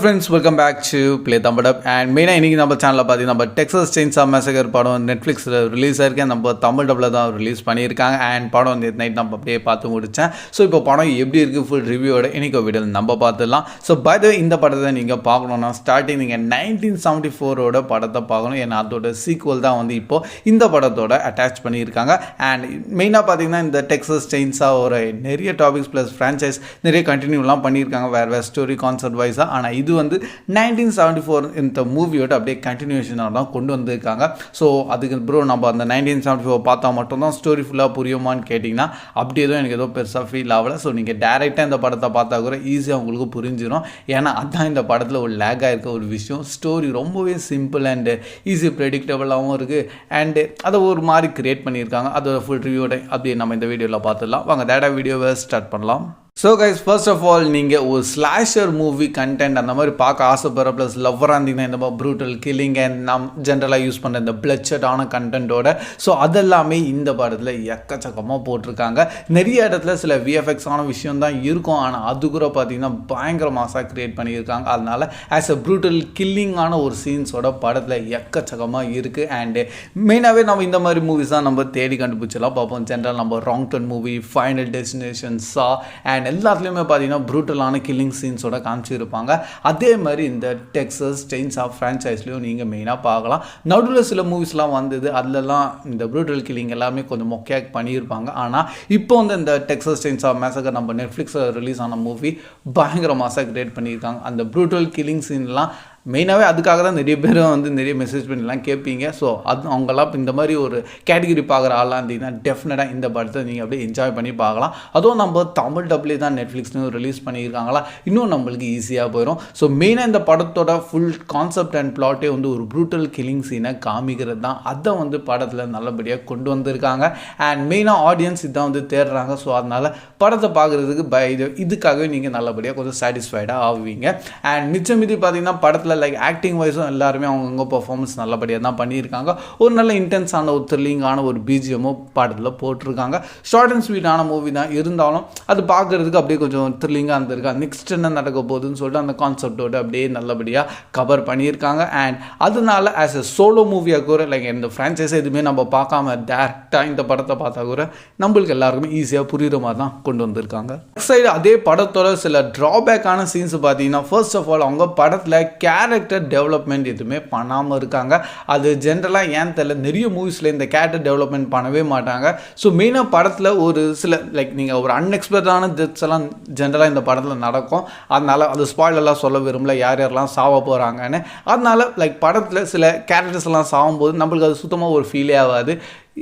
Friends, welcome back to Playtamildub and மெயினாக இன்றைக்கி நம்ம சேனலில் பார்த்தீங்கன்னா நம்ம டெக்ஸஸ் செயின்ஸா மேசக்கர் படம் நெட்ஃப்ளிக்ஸில் ரிலீஸ் ஆயிருக்கேன். நம்ம தமிழ் டப்பில் தான் ரிலீஸ் பண்ணியிருக்காங்க அண்ட் படம் வந்து நைட் நம்ம அப்படியே பார்த்து முடித்தேன். ஸோ இப்போ படம் எப்படி இருக்குது ஃபுல் ரிவ்யூவோட இன்றைக்கி வீடியோவில் நம்ம பார்த்துடலாம். ஸோ பை த வே இந்த படத்தை நீங்கள் பார்க்கணுன்னா ஸ்டார்டிங் நீங்கள் 1974 படத்தை பார்க்கணும். ஏன்னா அதோட சீக்குவல் தான் வந்து இப்போது இந்த படத்தோட அட்டாச் பண்ணியிருக்காங்க. அண்ட் மெயினாக பார்த்தீங்கன்னா இந்த டெக்ஸஸ் செயின்ஸா ஒரு நிறைய டாபிக்ஸ் ப்ளஸ் ஃப்ரான்ச்சைஸ் நிறைய கண்டினியூலாம் பண்ணியிருக்காங்க வேறு ஸ்டோரி கான்செப்ட் வைஸாக. ஆனால் இது வந்து 1974 இந்த மூவியோட அப்படியே கண்டினியூஷனாக தான் கொண்டு வந்திருக்காங்க. ஸோ அதுக்கு அப்புறம் நம்ம அந்த 1974 பார்த்தா மட்டும்தான் ஸ்டோரி ஃபுல்லாக புரியுமான்னு கேட்டிங்கன்னா அப்படி எதுவும் எனக்கு ஏதோ பெருசாக ஃபீல் ஆகலை. ஸோ நீங்கள் டேரெக்டாக இந்த படத்தை பார்த்தா கூட ஈஸியாக உங்களுக்கு புரிஞ்சிடும். ஏன்னா அதுதான் இந்த படத்தில் ஒரு லேக்காக இருக்க ஒரு விஷயம். ஸ்டோரி ரொம்பவே சிம்பிள் அண்டு ஈஸி ப்ரெடிக்டபிளாகவும் இருக்குது அண்டு அதை ஒரு மாதிரி க்ரியேட் பண்ணியிருக்காங்க. அதோட ஃபுல் ரிவ்யூட அப்படியே நம்ம இந்த வீடியோவில் பார்த்துடலாம். வாங்க டேரக்டாக வீடியோவை ஸ்டார்ட் பண்ணலாம். So guys, first of all நீங்கள் ஒரு ஸ்லாஷர் மூவி கண்டென்ட் அந்த மாதிரி பார்க்க ஆசைப்படுற ப்ளஸ் லவ்வராக இருந்தீங்கன்னா இந்த மாதிரி ப்ரூட்டல் கில்லிங் அண்ட் நம் ஜென்ரலாக யூஸ் பண்ணுற இந்த பிளட்ஷெட்டான கண்டென்ட்டோட ஸோ அதெல்லாமே இந்த படத்தில் எக்கச்சக்கமாக போட்டிருக்காங்க. நிறைய இடத்துல சில விஎஃப்எக்ஸான விஷயம் தான் இருக்கும். ஆனால் அது கூட பார்த்தீங்கன்னா பயங்கர மாசாக க்ரியேட் பண்ணியிருக்காங்க. அதனால் ஆஸ் அ ப்ரூட்டல் கில்லிங்கான ஒரு சீன்ஸோட படத்தில் எக்கச்சக்கமாக இருக்குது. அண்டு மெயினாகவே நம்ம இந்த மாதிரி மூவிஸ் தான் நம்ம தேடி கண்டுபிடிச்சலாம் பார்ப்போம். ஜென்ரல் நம்ம wrong turn movie, final destination, சா அண்ட் எல்லாத்துலேயுமே பார்த்தீங்கன்னா ப்ரூட்டலான கில்லிங் சீன்ஸோட காமிச்சிருப்பாங்க. அதே மாதிரி இந்த டெக்ஸஸ் செயின்ஸா ஃப்ரான்ச்சைஸ்லையும் நீங்கள் மெயினாக பார்க்கலாம். நடுவில் சில மூவிஸ்லாம் வந்தது, அதிலலாம் இந்த ப்ரூட்டல் கில்லிங் எல்லாமே கொஞ்சம் மொக்கையாக பண்ணியிருப்பாங்க. ஆனால் இப்போ வந்து இந்த டெக்ஸஸ் செயின்ஸா மேசக்கர் நம்ம நெட்ஃப்ளிக்ஸில் ரிலீஸ் ஆன மூவி பயங்கர மாசாக கிரியேட் பண்ணியிருக்காங்க. அந்த ப்ரூட்டல் கில்லிங் சீன்லாம் மெயினாகவே அதுக்காக தான் நிறைய பேர் வந்து நிறைய மெசேஜ் பண்ணிலாம் கேட்பீங்க. ஸோ அது அவங்களாம் இந்த மாதிரி ஒரு கேட்டகிரி பார்க்குற ஆளாக இருந்தீங்கன்னா டெஃபினட்டாக இந்த படத்தை நீங்கள் அப்படியே என்ஜாய் பண்ணி பார்க்கலாம். அதுவும் நம்ம தமிழ் டப்லேயே தான் நெட்ஃப்ளிக்ஸ்னு ரிலீஸ் பண்ணியிருக்காங்களா, இன்னும் நம்மளுக்கு ஈஸியாக போயிடும். ஸோ மெயினாக இந்த படத்தோட ஃபுல் கான்செப்ட் அண்ட் பிளாட்டே வந்து ஒரு ப்ரூட்டல் கில்லிங் சீனை காமிக்கிறது தான். அதை வந்து படத்தில் நல்லபடியாக கொண்டு வந்திருக்காங்க. அண்ட் மெயினாக ஆடியன்ஸ் இதான் வந்து தேடுறாங்க. ஸோ அதனால் படத்தை பார்க்குறதுக்கு இதுக்காகவே நீங்கள் நல்லபடியாக கொஞ்சம் சாட்டிஸ்ஃபைடாக ஆவீங்க. அண்ட் மிச்சம் மீதி பார்த்தீங்கன்னா படத்தில் லைக் ஆக்டிங் வைஸும் எல்லாருமே அவங்கவுங்க பர்ஃபார்மன்ஸ் நல்லபடியாக தான் பண்ணியிருக்காங்க. ஒரு நல்ல இன்டென்ஸான ஒரு த்ரில்லிங்கான ஒரு பிஜிஎம்மும் படத்தில் போட்டிருக்காங்க. ஷார்ட் அண்ட் ஸ்வீட்டான மூவி தான் இருந்தாலும் அது பார்க்குறதுக்கு அப்படியே கொஞ்சம் த்ரில்லிங்காக இருந்திருக்கா. நெக்ஸ்ட் என்ன நடக்க போகுதுன்னு சொல்லிட்டு அந்த கான்செப்டோடு அப்படியே நல்லபடியாக கவர் பண்ணியிருக்காங்க. அண்ட் அதனால ஆஸ் எ சோலோ மூவியாக கூட லைக் இந்த ஃப்ரான்ச்சைஸை எதுவுமே நம்ம பார்க்காம டேரெக்டாக இந்த படத்தை பார்த்தா கூட நம்மளுக்கு எல்லாருக்குமே ஈஸியாக புரிகிற மாதிரி தான் கொண்டு வந்திருக்காங்க. நெக்ஸ்ட் சைடு அதே படத்தோட சில ட்ராபேக்கான சீன்ஸ் பார்த்தீங்கன்னா ஃபர்ஸ்ட் ஆஃப் ஆல் அவங்க படத்தில் கேரக்டர் டெவலப்மெண்ட் எதுவுமே பண்ணாமல் இருக்காங்க. அது ஜென்ரலாக ஏன் தெரியல, நிறைய மூவிஸில் இந்த கேரக்டர் டெவலப்மெண்ட் பண்ணவே மாட்டாங்க. ஸோ மெயினாக படத்தில் ஒரு சில லைக் நீங்கள் ஒரு அன்எக்ஸ்பெக்டான டெத்ஸ் எல்லாம் ஜென்ரலாக இந்த படத்தில் நடக்கும். அதனால் அது ஸ்பாயிலெல்லாம் சொல்ல விரும்பல யார் யாரெல்லாம் சாவ போகிறாங்கன்னு. அதனால் லைக் படத்தில் சில கேரக்டர்ஸ் எல்லாம் சாகும்போது நம்மளுக்கு அது சுத்தமாக ஒரு ஃபீலே ஆகாது.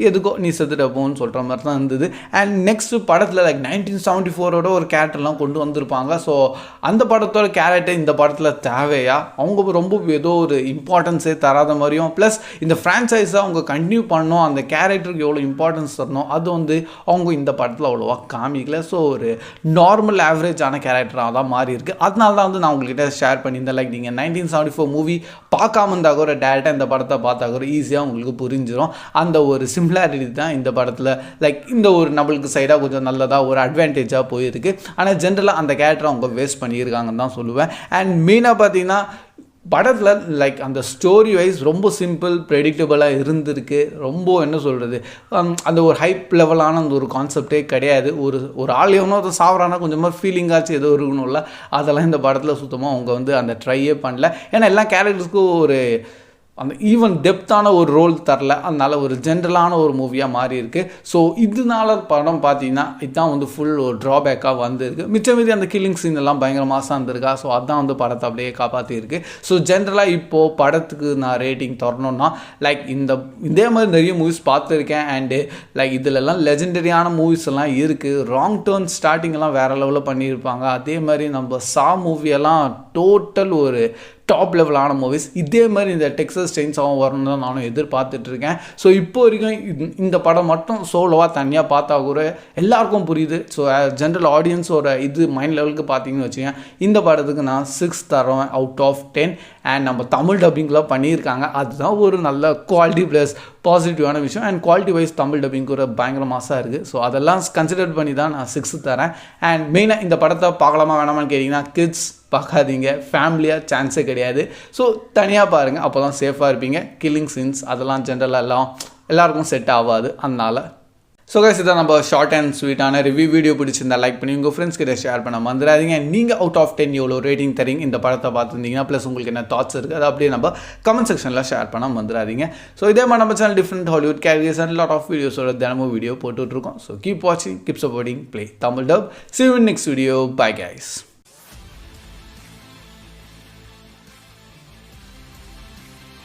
எதுக்கோ நீ செத்துட்ட போன்னு சொல்கிற மாதிரி தான் இருந்தது. அண்ட் நெக்ஸ்ட்டு படத்தில் லைக் 1974 ஒரு கேரக்டர்லாம் கொண்டு வந்திருப்பாங்க. ஸோ அந்த படத்தோட கேரக்டர் இந்த படத்தில் தேவையா, அவங்க ரொம்ப ஏதோ ஒரு இம்பார்ட்டன்ஸே தராத மாதிரியும் ப்ளஸ் இந்த ஃப்ரான்ச்சைஸை அவங்க கண்டினியூ பண்ணணும், அந்த கேரக்டருக்கு எவ்வளோ இம்பார்ட்டன்ஸ் தரணும் அது வந்து அவங்க இந்த படத்தில் அவ்வளோவா காமிக்கல. ஸோ ஒரு நார்மல் ஆவரேஜான கேரக்டராக தான் மாறி இருக்குது. அதனால தான் வந்து நான் உங்கள்கிட்ட ஷேர் பண்ணியிருந்தேன். லைக் நீங்கள் 1974 மூவி பார்க்காம இருந்தால் கூட டேரெக்டாக இந்த படத்தை பார்த்தா கூட ஈஸியாக உங்களுக்கு புரிஞ்சிடும். அந்த ஒரு சிமிலாரிட்டி தான் இந்த படத்தில் லைக் இந்த ஒரு நம்மளுக்கு சைடாக கொஞ்சம் நல்லதாக ஒரு அட்வான்டேஜாக போயிருக்கு. ஆனால் ஜென்ரலாக அந்த கேரக்டரை அவங்க வேஸ்ட் பண்ணியிருக்காங்கன்னு தான் சொல்லுவேன். அண்ட் மெயினாக பார்த்தீங்கன்னா படத்தில் லைக் அந்த ஸ்டோரி வைஸ் ரொம்ப சிம்பிள் ப்ரெடிக்டபிளாக இருந்திருக்கு. ரொம்ப என்ன சொல்கிறது, அந்த ஒரு ஹைப் லெவலான அந்த ஒரு கான்செப்டே கிடையாது. ஒரு ஆள் எவனோ அதை சாப்பிட்றானா கொஞ்சமாக ஃபீலிங்காச்சும் ஏதோ இருக்கணும்ல, அதெல்லாம் இந்த படத்தில் சுத்தமாக அவங்க வந்து அந்த ட்ரையே பண்ணல. ஏன்னா எல்லா கேரக்டர்ஸ்க்கும் ஒரு அந்த ஈவன் டெப்த்தான ஒரு ரோல் தரல. அதனால் ஒரு ஜென்ரலான ஒரு மூவியாக மாறி இருக்குது. ஸோ இதனால படம் பார்த்தீங்கன்னா இதுதான் வந்து ஃபுல் ஒரு ட்ராபேக்காக வந்துருக்கு. மிச்சம் மீதி அந்த கில்லிங் சீன் எல்லாம் பயங்கர மாசாக இருந்திருக்கா. ஸோ அதுதான் வந்து படத்தை அப்படியே காப்பாற்றிருக்கு. ஸோ ஜென்ரலாக இப்போது படத்துக்கு நான் ரேட்டிங் தரணும்னா லைக் இதே மாதிரி நிறைய மூவிஸ் பார்த்துருக்கேன். அண்டு லைக் இதிலெல்லாம் லெஜெண்டரியான மூவிஸ் எல்லாம் இருக்குது. ராங் டர்ன் ஸ்டார்டிங்கெல்லாம் வேறு லெவலில் பண்ணியிருப்பாங்க. அதே மாதிரி நம்ம சா மூவியெல்லாம் டோட்டல் ஒரு டாப் லெவலான மூவிஸ். இதே மாதிரி இந்த டெக்ஸஸ் செயின்ஸாவும் வரணும்னு தான் நானும் எதிர்பார்த்துட்ருக்கேன். ஸோ இப்போ வரைக்கும் இந்த படம் மட்டும் சோலோவாக தனியாக பார்த்தா கூட எல்லாருக்கும் புரியுது. ஸோ ஜென்ரல் ஆடியன்ஸோட இது மைண்ட் லெவலுக்கு பார்த்தீங்கன்னு வச்சுக்கேன், இந்த படத்துக்கு நான் 6 தருவேன் அவுட் ஆஃப் 10. அண்ட் நம்ம தமிழ் டப்பிங்லாம் பண்ணியிருக்காங்க, அதுதான் ஒரு நல்ல குவாலிட்டி ப்ளஸ் பாசிட்டிவான விஷயம். And quality wise Tamil dubbing கூட பயங்கர மாசாக இருக்குது. ஸோ அதெல்லாம் கன்சிடர் பண்ணி தான் நான் 6 தரேன். அண்ட் மெயினாக இந்த படத்தை பார்க்கலாமா வேணாமான்னு கேட்டிங்கன்னா, கிட்ஸ் பார்க்காதீங்க, ஃபேமிலியாக சான்ஸே கிடையாது. ஸோ தனியாக பாருங்கள், அப்போ தான் சேஃபாக இருப்பீங்க. கில்லிங் சீன்ஸ் அதெல்லாம் ஜென்ரலாக எல்லாருக்கும் செட் ஆகாது. அதனால் ஸோ கைஸ், இதான் நம்ம ஷார்ட் அண்ட் ஸ்வீட்டான ரிவ்யூ வீடியோ பிடிச்சிருந்தா லைக் பண்ணி உங்கள் ஃப்ரெண்ட்ஸ் கிட்ட ஷேர் பண்ண மறந்துடாதீங்க. நீங்கள் அவுட் ஆஃப் 10 எவ்வளோ ரேட்டிங் தரீங்க இந்த படத்தை பார்த்துருந்தீங்கன்னா, ப்ளஸ் உங்களுக்கு என்ன தாட்ஸ் இருக்குது அது அப்படியே நம்ம கமெண்ட் செக்ஷனில் ஷேர் பண்ண மறந்துடாதீங்க. ஸோ இதே மாதிரி நம்ம channel different Hollywood carriers and lot of வீடியோஸோட தினமும் வீடியோ போட்டுட்ருக்கோம். ஸோ கீப் வாட்சிங், keep supporting Play Tamildub. See you in next video. Bye guys.